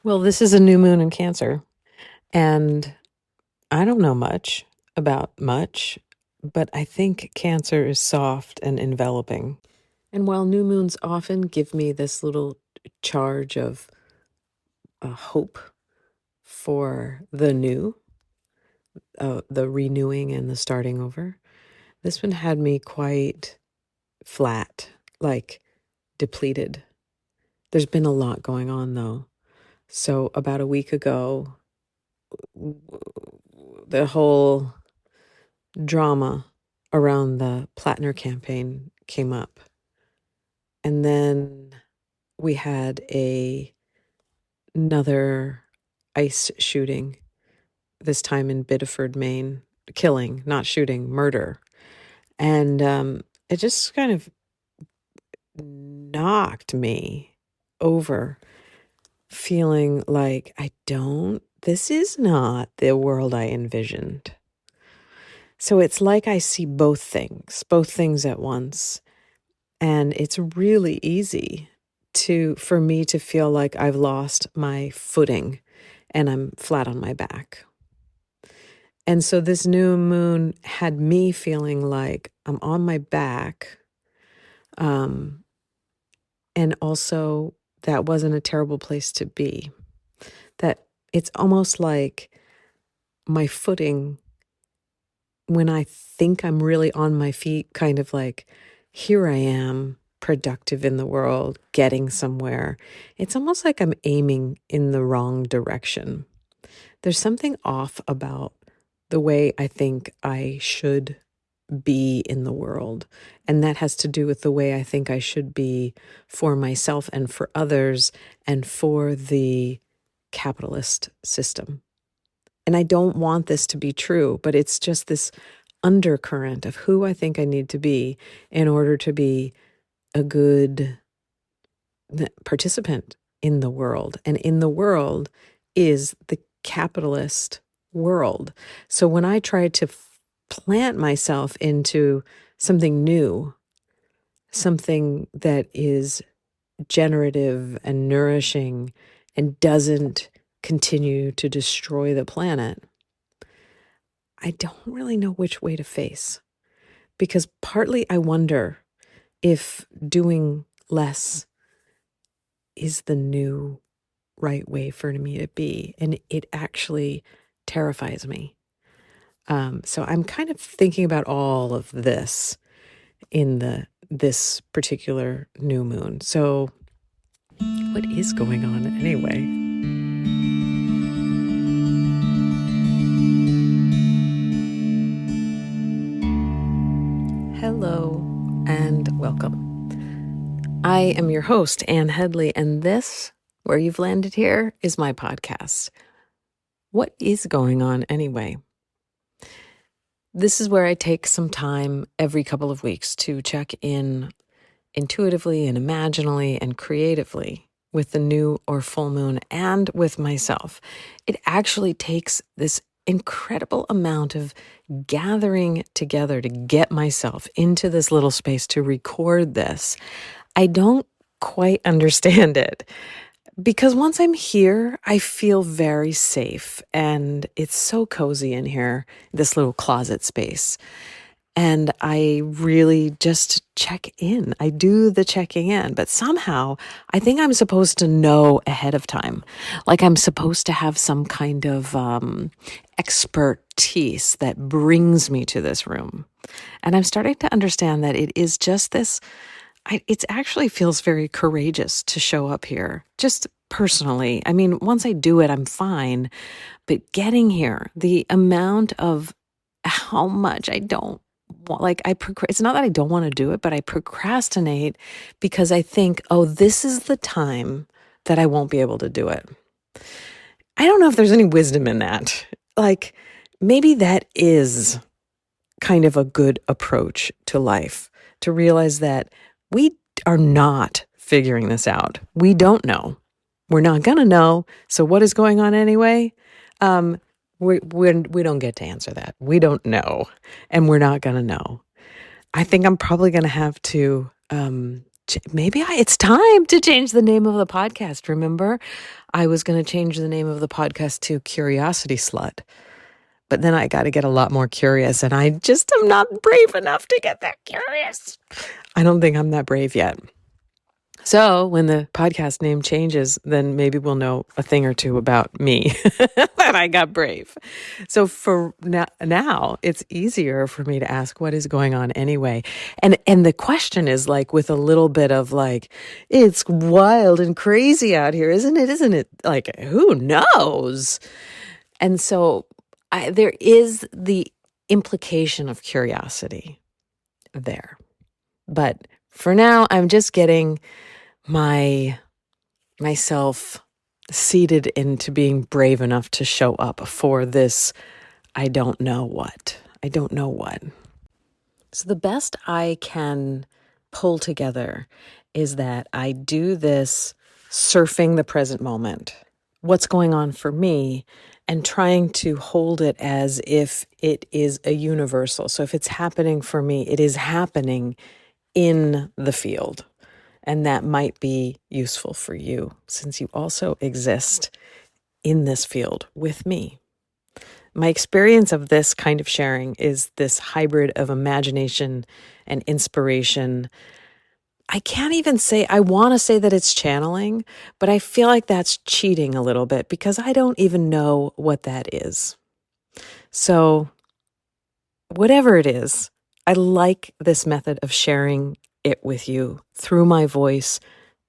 Well, this is a new moon in Cancer, and I don't know much about much, but I think Cancer is soft and enveloping. And while new moons often give me this little charge of hope for the new, the renewing and the starting over, this one had me quite flat, like depleted. There's been a lot going on, though. So about a week ago, the whole drama around the Plattner campaign came up. And then we had another ICE shooting, this time in Biddeford, Maine. Killing, not shooting, murder. And it just kind of knocked me over, feeling like this is not the world I envisioned. So it's like I see both things at once. And it's really easy for me to feel like I've lost my footing and I'm flat on my back. And so this new moon had me feeling like I'm on my back. And also that wasn't a terrible place to be. That it's almost like my footing, when I think I'm really on my feet, kind of like, here I am, productive in the world, getting somewhere. It's almost like I'm aiming in the wrong direction. There's something off about the way I think I should be in the world. And that has to do with the way I think I should be for myself and for others and for the capitalist system. And I don't want this to be true, but it's just this undercurrent of who I think I need to be in order to be a good participant in the world. And in the world is the capitalist world. So when I try to plant myself into something new, something that is generative and nourishing and doesn't continue to destroy the planet, I don't really know which way to face. Because partly I wonder if doing less is the new right way for me to be. And it actually terrifies me. So I'm kind of thinking about all of this in this particular new moon. So what is going on anyway? Hello and welcome. I am your host, Ann Headley, and this, where you've landed here, is my podcast. What is going on anyway? This is where I take some time every couple of weeks to check in intuitively and imaginally and creatively with the new or full moon and with myself. It actually takes this incredible amount of gathering together to get myself into this little space to record this. I don't quite understand it because once I'm here, I feel very safe and it's so cozy in here, this little closet space. And I really just check in. I do the checking in, but somehow I think I'm supposed to know ahead of time. Like I'm supposed to have some kind of expertise that brings me to this room. And I'm starting to understand that it is just this, it actually feels very courageous to show up here, just personally. I mean, once I do it, I'm fine. But getting here, the amount of how much I don't, it's not that I don't want to do it, but I procrastinate because I think, oh, this is the time that I won't be able to do it. I don't know if there's any wisdom in that. Like, maybe that is kind of a good approach to life, to realize that we are not figuring this out. We don't know. We're not going to know. So what is going on anyway? We don't get to answer that. We don't know, and we're not going to know. I think I'm probably going to have to maybe it's time to change the name of the podcast. Remember, I was going to change the name of the podcast to Curiosity Slut. But then I got to get a lot more curious, and I just am not brave enough to get that curious. I don't think I'm that brave yet. So when the podcast name changes, then maybe we'll know a thing or two about me that I got brave. So for now, it's easier for me to ask what is going on anyway. And the question is like with a little bit of like, it's wild and crazy out here, isn't it? Isn't it? Like, who knows? And so there is the implication of curiosity there. But for now, I'm just getting myself seated into being brave enough to show up for this I don't know what. So the best I can pull together is that I do this surfing the present moment, what's going on for me, and trying to hold it as if it is a universal. So if it's happening for me, it is happening in the field. And that might be useful for you since you also exist in this field with me. My experience of this kind of sharing is this hybrid of imagination and inspiration. I can't even say, I want to say that it's channeling, but I feel like that's cheating a little bit because I don't even know what that is. So whatever it is, I like this method of sharing it with you through my voice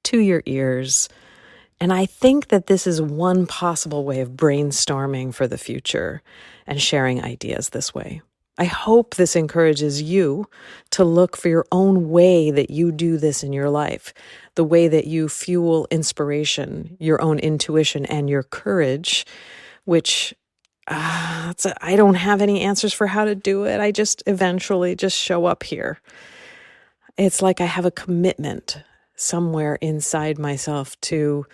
to your ears. And I think that this is one possible way of brainstorming for the future and sharing ideas this way. I hope this encourages you to look for your own way that you do this in your life, the way that you fuel inspiration, your own intuition, and your courage, which I don't have any answers for how to do it. I just eventually just show up here. It's like I have a commitment somewhere inside myself to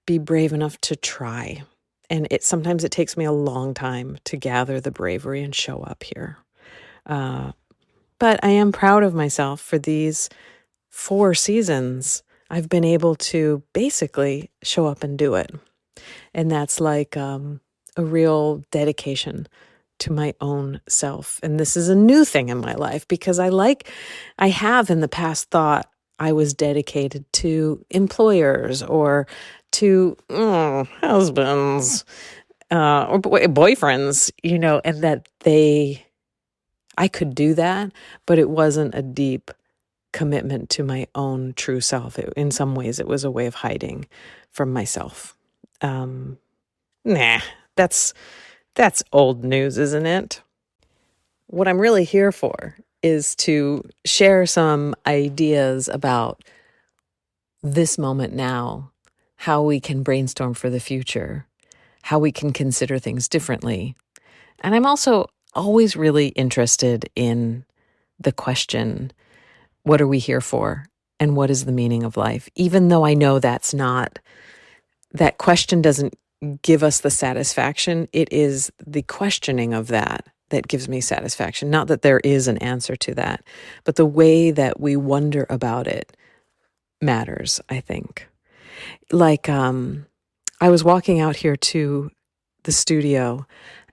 be brave enough to try. And sometimes it takes me a long time to gather the bravery and show up here. But I am proud of myself for these 4 seasons. I've been able to basically show up and do it. And that's like a real dedication to my own self. And this is a new thing in my life because I have in the past thought I was dedicated to employers or to husbands or boyfriends, and that I could do that, but it wasn't a deep commitment to my own true self. In some ways, it was a way of hiding from myself. That's old news, isn't it? What I'm really here for is to share some ideas about this moment now, how we can brainstorm for the future, how we can consider things differently. And I'm also always really interested in the question, what are we here for? And what is the meaning of life? Even though I know that question doesn't give us the satisfaction, it is the questioning of that gives me satisfaction. Not that there is an answer to that, but the way that we wonder about it matters, I think. Like, I was walking out here to the studio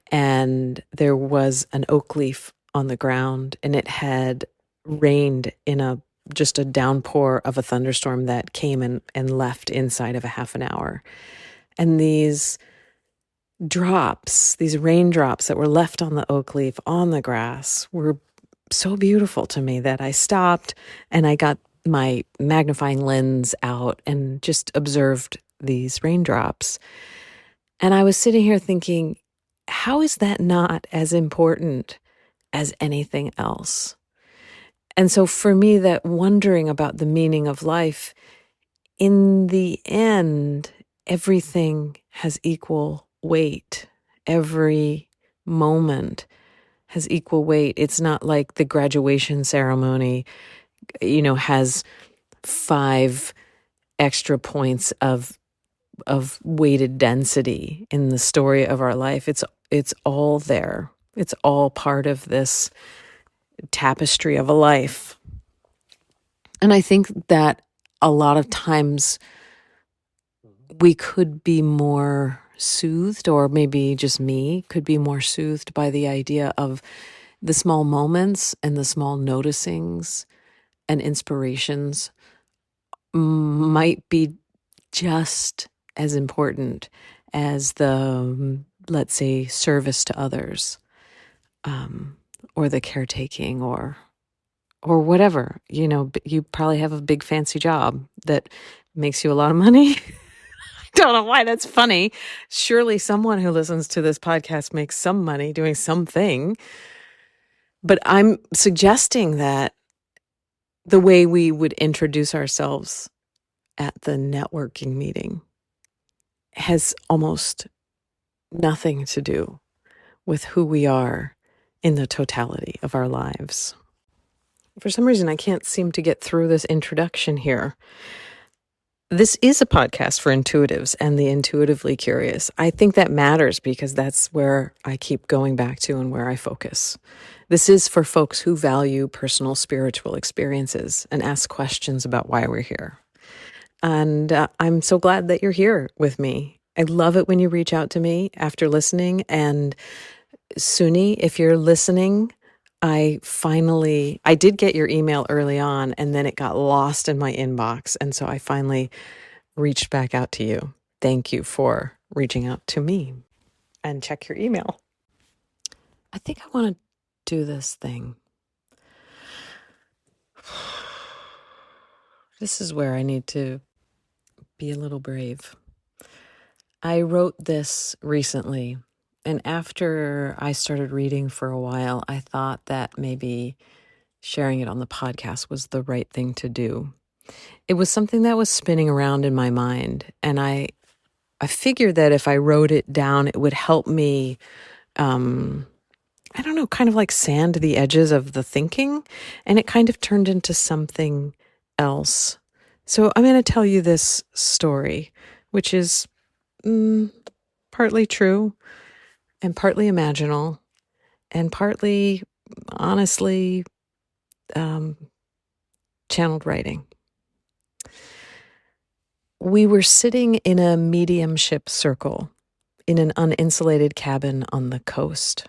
and there was an oak leaf on the ground and it had rained in just a downpour of a thunderstorm that came and left inside of a half an hour. And these raindrops that were left on the oak leaf on the grass were so beautiful to me that I stopped and I got my magnifying lens out and just observed these raindrops. And I was sitting here thinking, how is that not as important as anything else? And so for me, that wondering about the meaning of life, in the end, everything has equal weight. Every moment has equal weight. It's not like the graduation ceremony, has 5 extra points of weighted density in the story of our life. It's all there. It's all part of this tapestry of a life. And I think that a lot of times we could be more soothed, or maybe just me could be more soothed by the idea of the small moments and the small noticings and inspirations might be just as important as the, let's say, service to others, or the caretaking, or whatever. You know, you probably have a big fancy job that makes you a lot of money. I don't know why that's funny. Surely someone who listens to this podcast makes some money doing something. But I'm suggesting that the way we would introduce ourselves at the networking meeting has almost nothing to do with who we are in the totality of our lives. For some reason, I can't seem to get through this introduction here. This is a podcast for intuitives and the intuitively curious. I think that matters because that's where I keep going back to and where I focus. This is for folks who value personal spiritual experiences and ask questions about why we're here. And I'm so glad that you're here with me. I love it when you reach out to me after listening. And Suni, if you're listening, I did get your email early on, and then it got lost in my inbox. And so I finally reached back out to you. Thank you for reaching out to me. And check your email. I think I want to do this thing. This is where I need to be a little brave. I wrote this recently, and after I started reading for a while, I thought that maybe sharing it on the podcast was the right thing to do. It was something that was spinning around in my mind, and I figured that if I wrote it down, it would help me, I don't know, kind of like sand the edges of the thinking, and it kind of turned into something else. So I'm going to tell you this story, which is partly true and partly imaginal and partly, honestly, channeled writing. We were sitting in a mediumship circle in an uninsulated cabin on the coast.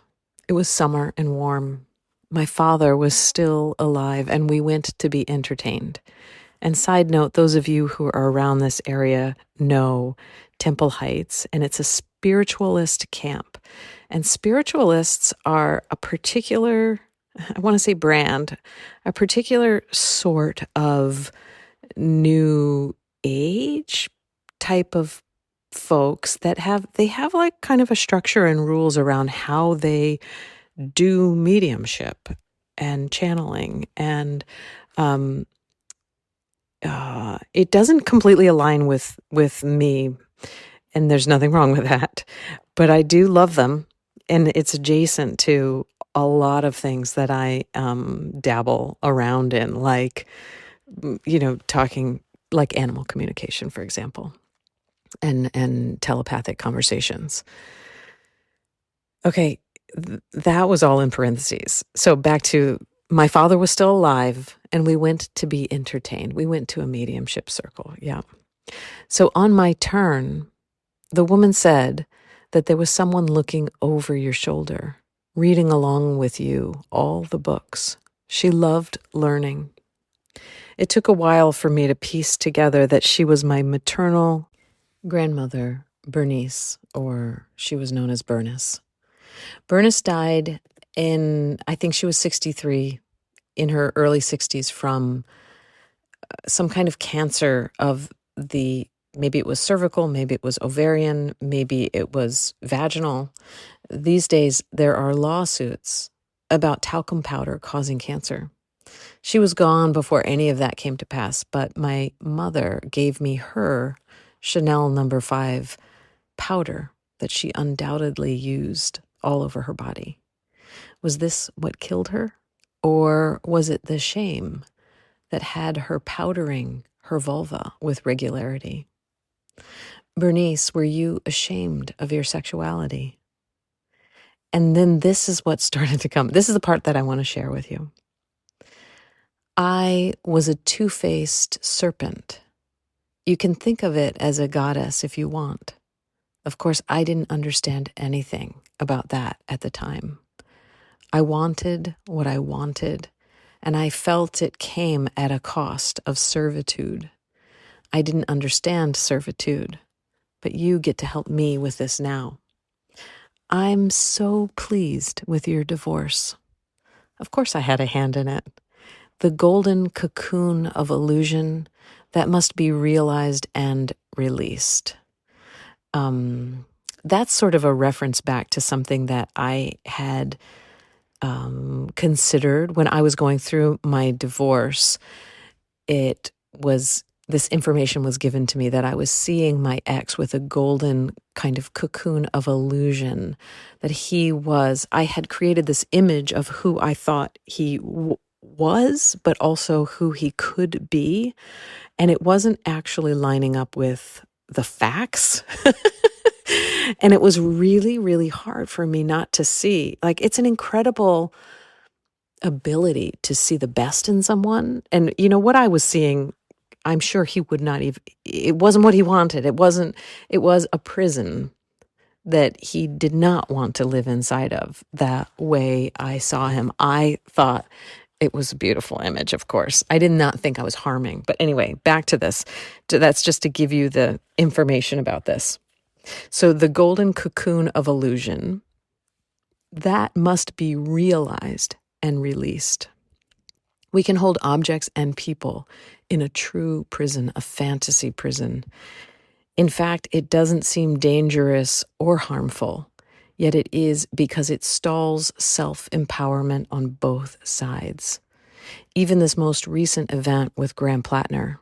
It was summer and warm. My father was still alive, and we went to be entertained. And side note, those of you who are around this area know Temple Heights, and it's a spiritualist camp. And spiritualists are a particular, I want to say brand, a particular sort of new age type of folks that have like kind of a structure and rules around how they do mediumship and channeling, and it doesn't completely align with me, and there's nothing wrong with that, but I do love them, and it's adjacent to a lot of things that I dabble around in, like, you know, talking like animal communication, for example, and telepathic conversations. Okay, that was all in parentheses. So back to, my father was still alive, and we went to be entertained. We went to a mediumship circle. Yeah. So on my turn, the woman said that there was someone looking over your shoulder, reading along with you all the books. She loved learning. It took a while for me to piece together that she was my maternal grandmother, Bernice, or she was known as Bernice. Bernice died I think she was 63, in her early 60s, from some kind of cancer of maybe it was cervical, maybe it was ovarian, maybe it was vaginal. These days, there are lawsuits about talcum powder causing cancer. She was gone before any of that came to pass, but my mother gave me her Chanel No. 5 powder that she undoubtedly used all over her body. Was this what killed her? Or was it the shame that had her powdering her vulva with regularity? Bernice, were you ashamed of your sexuality? And then this is what started to come. This is the part that I want to share with you. I was a two-faced serpent. You can think of it as a goddess if you want. Of course, I didn't understand anything about that at the time. I wanted what I wanted, and I felt it came at a cost of servitude. I didn't understand servitude, but you get to help me with this now. I'm so pleased with your divorce. Of course I had a hand in it. The golden cocoon of illusion that must be realized and released. That's sort of a reference back to something that I had considered when I was going through my divorce. This information was given to me that I was seeing my ex with a golden kind of cocoon of illusion, that I had created this image of who I thought he was, but also who he could be. And it wasn't actually lining up with the facts. And it was really, really hard for me not to see. Like, it's an incredible ability to see the best in someone. And what I was seeing, I'm sure he would not even, it wasn't what he wanted. It was a prison that he did not want to live inside of that way I saw him. I thought it was a beautiful image, of course. I did not think I was harming. But anyway, back to this. That's just to give you the information about this. So the golden cocoon of illusion, that must be realized and released. We can hold objects and people in a true prison, a fantasy prison. In fact, it doesn't seem dangerous or harmful, yet it is, because it stalls self-empowerment on both sides. Even this most recent event with Graham Plattner,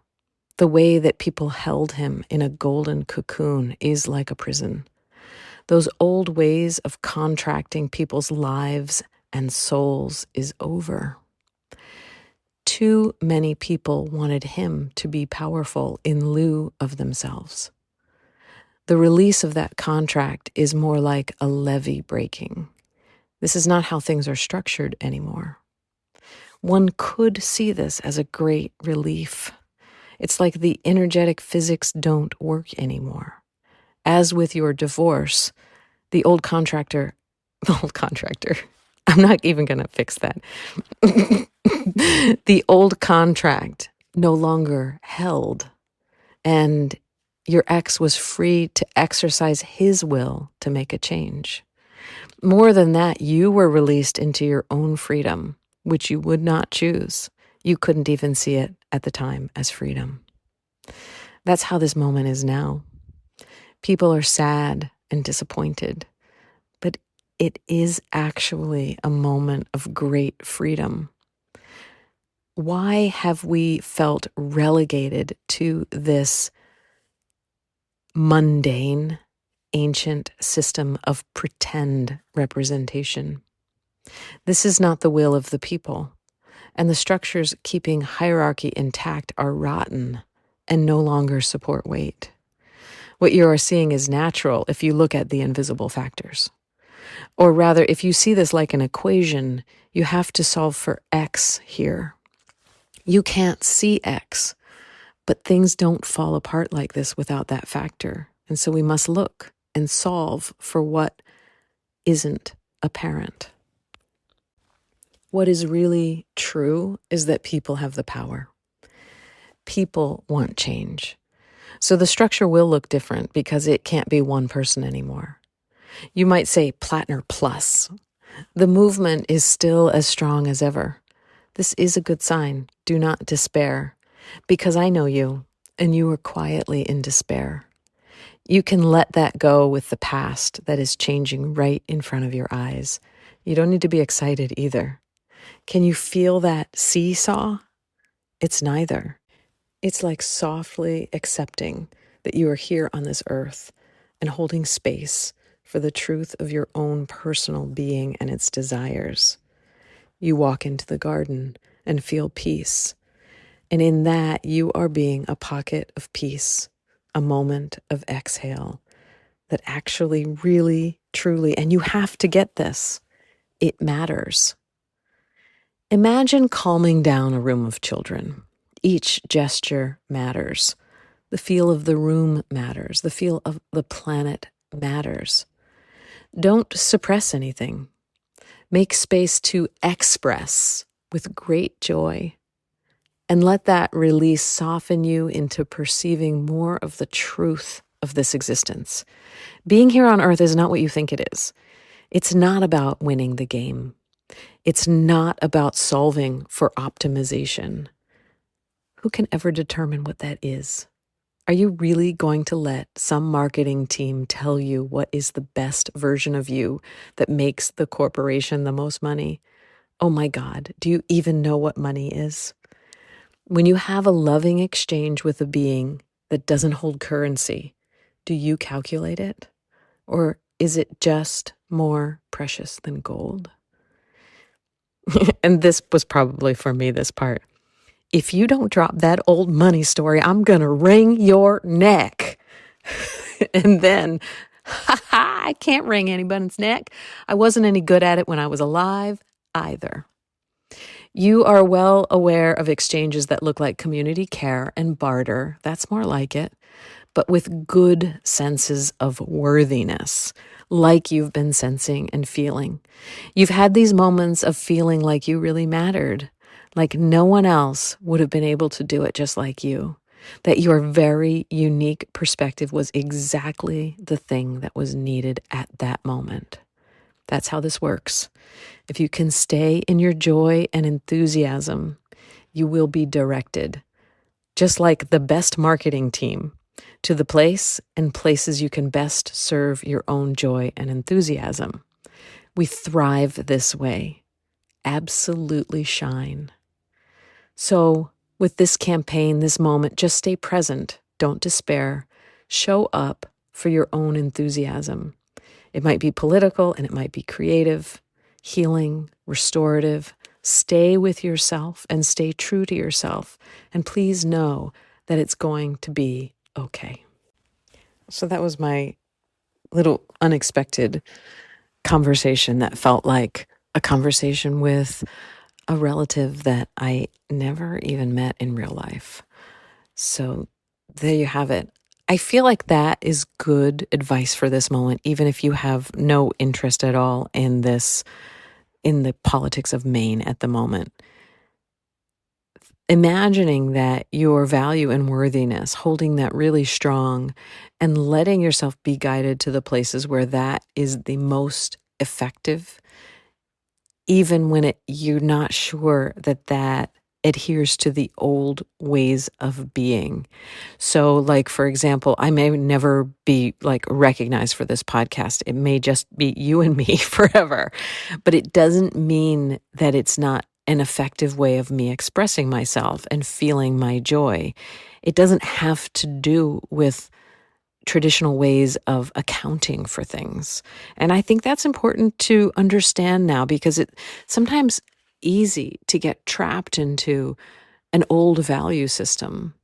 the way that people held him in a golden cocoon is like a prison. Those old ways of contracting people's lives and souls is over. Too many people wanted him to be powerful in lieu of themselves. The release of that contract is more like a levee breaking. This is not how things are structured anymore. One could see this as a great relief. It's like the energetic physics don't work anymore. As with your divorce, the old contractor, I'm not even going to fix that. The old contract no longer held, and your ex was free to exercise his will to make a change. More than that, you were released into your own freedom, which you would not choose. You couldn't even see it at the time as freedom. That's how this moment is now. People are sad and disappointed, but it is actually a moment of great freedom. Why have we felt relegated to this mundane, ancient system of pretend representation? This is not the will of the people, and the structures keeping hierarchy intact are rotten and no longer support weight. What you are seeing is natural if you look at the invisible factors. Or rather, if you see this like an equation, you have to solve for X here. You can't see X, but things don't fall apart like this without that factor. And so we must look and solve for what isn't apparent. What is really true is that people have the power. People want change. So the structure will look different because it can't be one person anymore. You might say Plattner plus. The movement is still as strong as ever. This is a good sign. Do not despair, because I know you, and you are quietly in despair. You can let that go with the past that is changing right in front of your eyes. You don't need to be excited either. Can you feel that seesaw? It's neither. It's like softly accepting that you are here on this earth and holding space for the truth of your own personal being and its desires. You walk into the garden and feel peace. And in that, you are being a pocket of peace, a moment of exhale that actually really, truly, and you have to get this, it matters. Imagine calming down a room of children. Each gesture matters. The feel of the room matters. The feel of the planet matters. Don't suppress anything. Make space to express with great joy. And let that release soften you into perceiving more of the truth of this existence. Being here on Earth is not what you think it is. It's not about winning the game. It's not about solving for optimization. Who can ever determine what that is? Are you really going to let some marketing team tell you what is the best version of you that makes the corporation the most money? Oh my God, do you even know what money is? When you have a loving exchange with a being that doesn't hold currency, do you calculate it? Or is it just more precious than gold? And this was probably for me, this part. If you don't drop that old money story, I'm going to wring your neck. And then, I can't wring anybody's neck. I wasn't any good at it when I was alive either. You are well aware of exchanges that look like community care and barter. That's more like it, but with good senses of worthiness, like you've been sensing and feeling. You've had these moments of feeling like you really mattered, like no one else would have been able to do it just like you, that your very unique perspective was exactly the thing that was needed at that moment. That's how this works. If you can stay in your joy and enthusiasm, you will be directed, just like the best marketing team, to the place and places you can best serve your own joy and enthusiasm. We thrive this way. Absolutely shine. So with this campaign, this moment, just stay present. Don't despair. Show up for your own enthusiasm. It might be political and it might be creative, healing, restorative. Stay with yourself and stay true to yourself. And please know that it's going to be okay. So that was my little unexpected conversation that felt like a conversation with a relative that I never even met in real life. So there you have it. I feel like that is good advice for this moment, even if you have no interest at all in this, in the politics of Maine at the moment. Imagining that your value and worthiness, holding that really strong and letting yourself be guided to the places where that is the most effective, even when you're not sure that that adheres to the old ways of being. So like, for example, I may never be like recognized for this podcast. It may just be you and me forever, but it doesn't mean that it's not an effective way of me expressing myself and feeling my joy. It doesn't have to do with traditional ways of accounting for things. And I think that's important to understand now, because it's sometimes easy to get trapped into an old value system.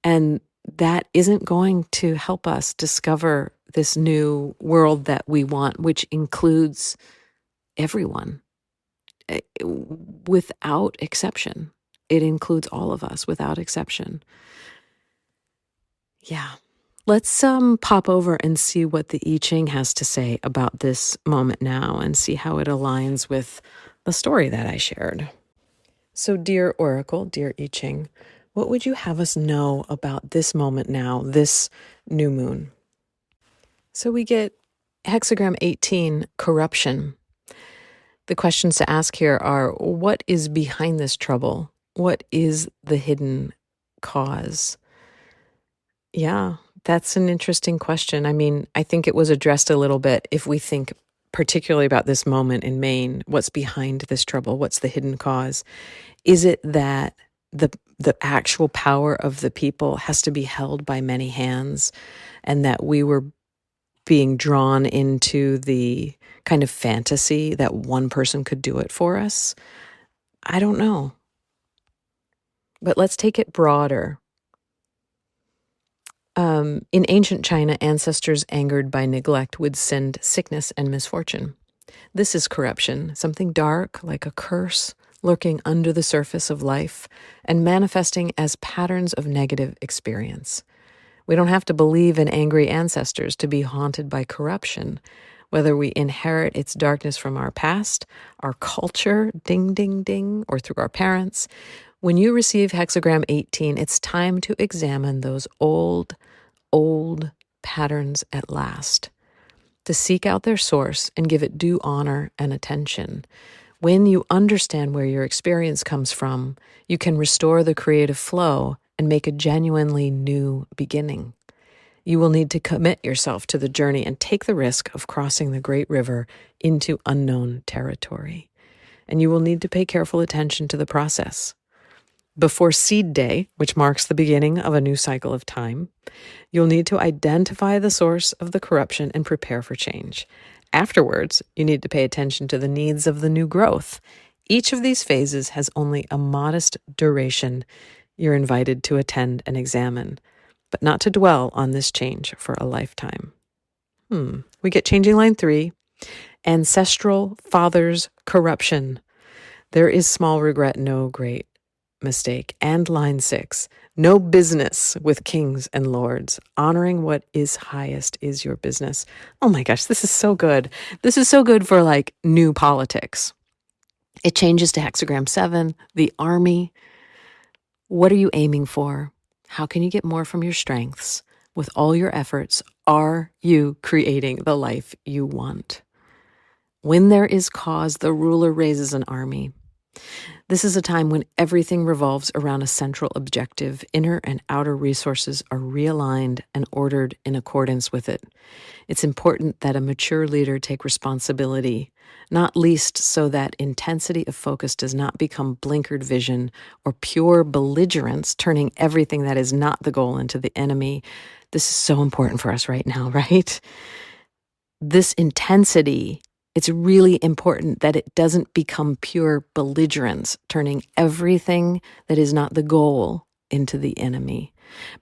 And that isn't going to help us discover this new world that we want, which includes everyone without exception. It includes all of us without exception. Yeah. Let's pop over and see what the I Ching has to say about this moment now and see how it aligns with the story that I shared. So, dear Oracle, dear I Ching, what would you have us know about this moment now, this new moon? So we get hexagram 18, corruption. The questions to ask here are, what is behind this trouble? What is the hidden cause? Yeah, that's an interesting question. I mean, I think it was addressed a little bit if we think particularly about this moment in Maine. What's behind this trouble? What's the hidden cause? Is it that the actual power of the people has to be held by many hands, and that we were being drawn into the kind of fantasy that one person could do it for us? I don't know. But let's take it broader. In ancient China, ancestors angered by neglect would send sickness and misfortune. This is corruption, something dark like a curse lurking under the surface of life and manifesting as patterns of negative experience. We don't have to believe in angry ancestors to be haunted by corruption, whether we inherit its darkness from our past, our culture, ding, ding, ding, or through our parents. When you receive hexagram 18, it's time to examine those old patterns at last, to seek out their source and give it due honor and attention. When you understand where your experience comes from, you can restore the creative flow and make a genuinely new beginning. You will need to commit yourself to the journey and take the risk of crossing the great river into unknown territory. And you will need to pay careful attention to the process. Before Seed Day, which marks the beginning of a new cycle of time, you'll need to identify the source of the corruption and prepare for change. Afterwards, you need to pay attention to the needs of the new growth. Each of these phases has only a modest duration you're invited to attend and examine, but not to dwell on this change for a lifetime. We get changing line 3, ancestral fathers' corruption. There is small regret, no great mistake. And line 6, no business with kings and lords. Honoring what is highest is your business. Oh my gosh, this is so good. This is so good for like new politics. It changes to hexagram 7, the army. What are you aiming for? How can you get more from your strengths? With all your efforts, are you creating the life you want? When there is cause, the ruler raises an army. This is a time when everything revolves around a central objective. Inner and outer resources are realigned and ordered in accordance with it. It's important that a mature leader take responsibility, not least so that intensity of focus does not become blinkered vision or pure belligerence, turning everything that is not the goal into the enemy. This is so important for us right now, right? This intensity, it's really important that it doesn't become pure belligerence, turning everything that is not the goal into the enemy.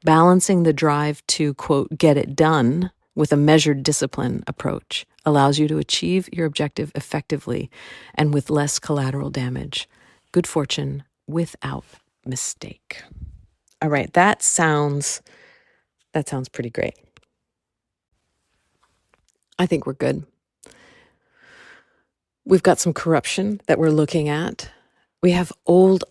Balancing the drive to, quote, get it done with a measured discipline approach allows you to achieve your objective effectively and with less collateral damage. Good fortune without mistake. All right, that sounds pretty great. I think we're good. We've got some corruption that we're looking at. We have old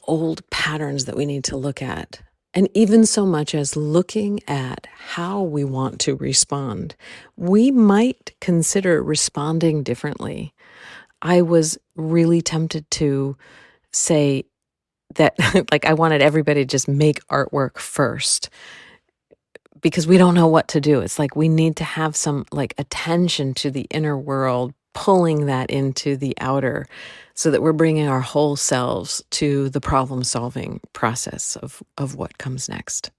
patterns that we need to look at. And even so much as looking at how we want to respond, we might consider responding differently. I was really tempted to say that, like, I wanted everybody to just make artwork first because we don't know what to do. It's like we need to have some like attention to the inner world, pulling that into the outer so that we're bringing our whole selves to the problem-solving process of what comes next.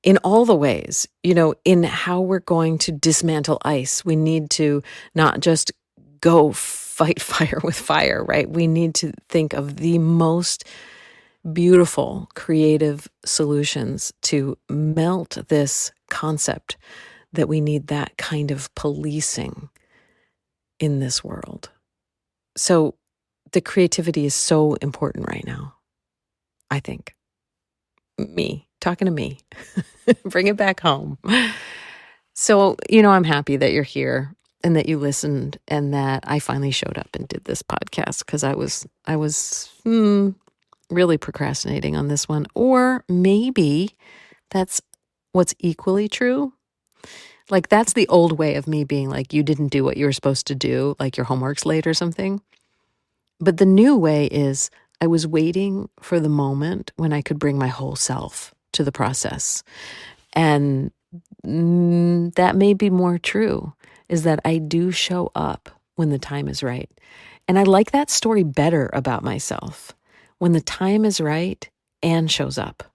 In all the ways, in how we're going to dismantle ice, we need to not just go fight fire with fire, right? We need to think of the most beautiful, creative solutions to melt this concept that we need that kind of policing in this world. So the creativity is so important right now, I think. Talking to me. Bring it back home. So, I'm happy that you're here and that you listened and that I finally showed up and did this podcast because I was really procrastinating on this one. Or maybe that's what's equally true. Like, that's the old way of me being like, you didn't do what you were supposed to do, like your homework's late or something. But the new way is I was waiting for the moment when I could bring my whole self to the process. And that may be more true, is that I do show up when the time is right. And I like that story better about myself. When the time is right, Anne shows up.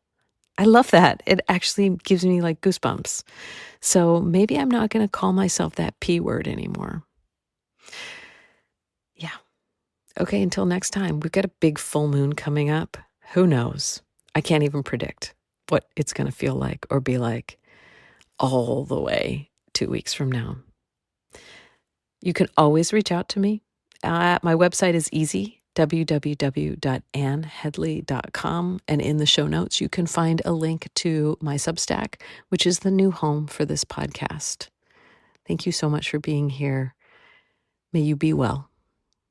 I love that. It actually gives me like goosebumps. So maybe I'm not going to call myself that P word anymore. Yeah. Okay, until next time. We've got a big full moon coming up. Who knows? I can't even predict what it's going to feel like or be like all the way 2 weeks from now. You can always reach out to me. My website is easy. www.annheadley.com. And in the show notes, you can find a link to my Substack, which is the new home for this podcast. Thank you so much for being here. May you be well.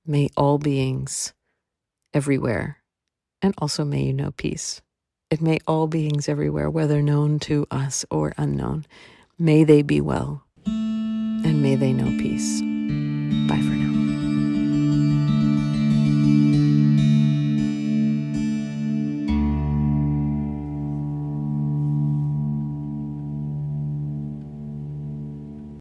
May all beings everywhere, and also may you know peace. And may all beings everywhere, whether known to us or unknown, may they be well, and may they know peace. Bye for now.